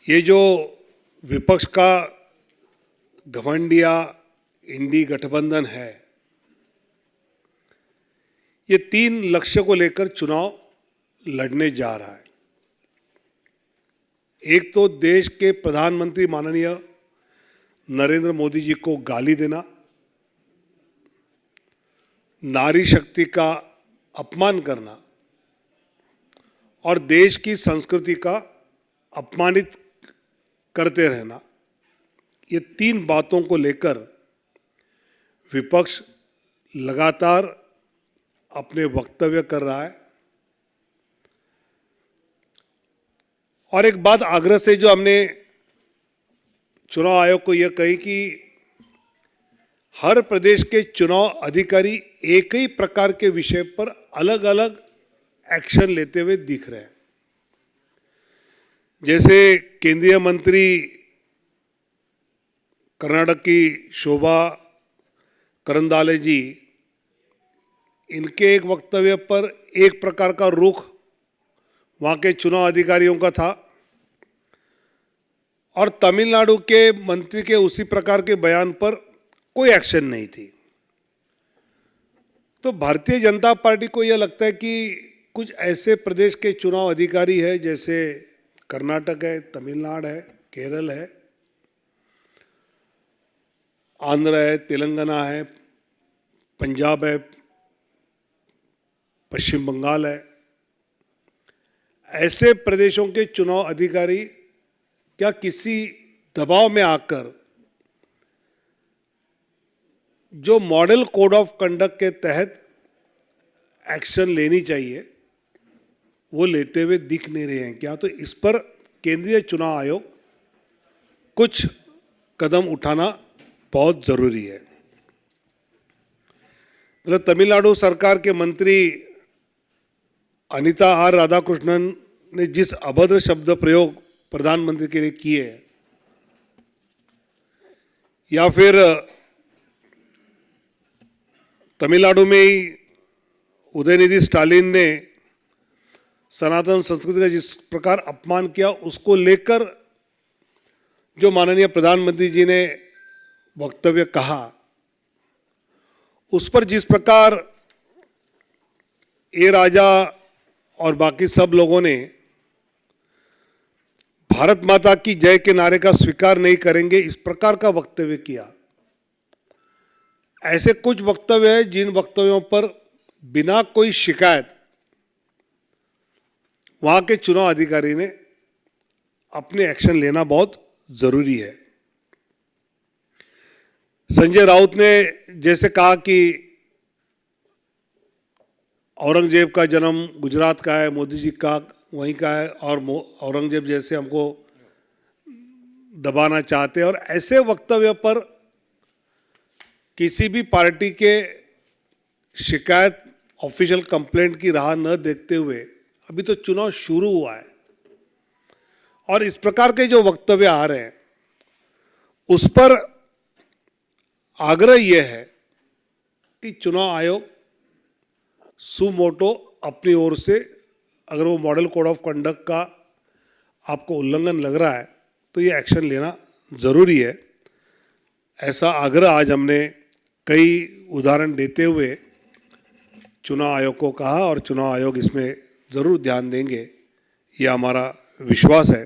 ये जो विपक्ष का घमंडिया इंडी गठबंधन है, ये 3 लक्ष्य को लेकर चुनाव लड़ने जा रहा है। एक तो देश के प्रधानमंत्री माननीय नरेंद्र मोदी जी को गाली देना, नारी शक्ति का अपमान करना और देश की संस्कृति का अपमानित करते रहना, ये 3 बातों को लेकर विपक्ष लगातार अपने वक्तव्य कर रहा है। और एक बात आग्रह से जो हमने चुनाव आयोग को यह कही कि हर प्रदेश के चुनाव अधिकारी एक ही प्रकार के विषय पर अलग अलग एक्शन लेते हुए दिख रहे हैं। जैसे केंद्रीय मंत्री कर्नाटक की शोभा करंदाले जी, इनके एक वक्तव्य पर एक प्रकार का रुख वहाँ के चुनाव अधिकारियों का था और तमिलनाडु के मंत्री के उसी प्रकार के बयान पर कोई एक्शन नहीं थी। तो भारतीय जनता पार्टी को यह लगता है कि कुछ ऐसे प्रदेश के चुनाव अधिकारी है, जैसे कर्नाटक है, तमिलनाडु है, केरल है, आंध्र है, तेलंगाना है, पंजाब है, पश्चिम बंगाल है, ऐसे प्रदेशों के चुनाव अधिकारी क्या किसी दबाव में आकर जो मॉडल कोड ऑफ कंडक्ट के तहत एक्शन लेनी चाहिए वो लेते हुए दिख नहीं रहे हैं क्या? तो इस पर केंद्रीय चुनाव आयोग कुछ कदम उठाना बहुत जरूरी है। मतलब तमिलनाडु सरकार के मंत्री अनिता आर राधाकृष्णन ने जिस अभद्र शब्द प्रयोग प्रधानमंत्री के लिए किए, या फिर तमिलनाडु में ही उदयनिधि स्टालिन ने सनातन संस्कृति का जिस प्रकार अपमान किया, उसको लेकर जो माननीय प्रधानमंत्री जी ने वक्तव्य कहा, उस पर जिस प्रकार ए राजा और बाकी सब लोगों ने भारत माता की जय के नारे का स्वीकार नहीं करेंगे, इस प्रकार का वक्तव्य किया। ऐसे कुछ वक्तव्य हैं जिन वक्तव्यों पर बिना कोई शिकायत वहां के चुनाव अधिकारी ने अपने एक्शन लेना बहुत जरूरी है। संजय राउत ने जैसे कहा कि औरंगजेब का जन्म गुजरात का है, मोदी जी का वहीं का है, और औरंगजेब जैसे हमको दबाना चाहते हैं, और ऐसे वक्तव्य पर किसी भी पार्टी के शिकायत ऑफिशियल कंप्लेंट की राह न देखते हुए अभी तो चुनाव शुरू हुआ है और इस प्रकार के जो वक्तव्य आ रहे हैं उस पर आग्रह यह है कि चुनाव आयोग सुमोटो अपनी ओर से, अगर वो मॉडल कोड ऑफ कंडक्ट का आपको उल्लंघन लग रहा है तो ये एक्शन लेना ज़रूरी है। ऐसा आग्रह आज हमने कई उदाहरण देते हुए चुनाव आयोग को कहा और चुनाव आयोग इसमें ज़रूर ध्यान देंगे, ये हमारा विश्वास है।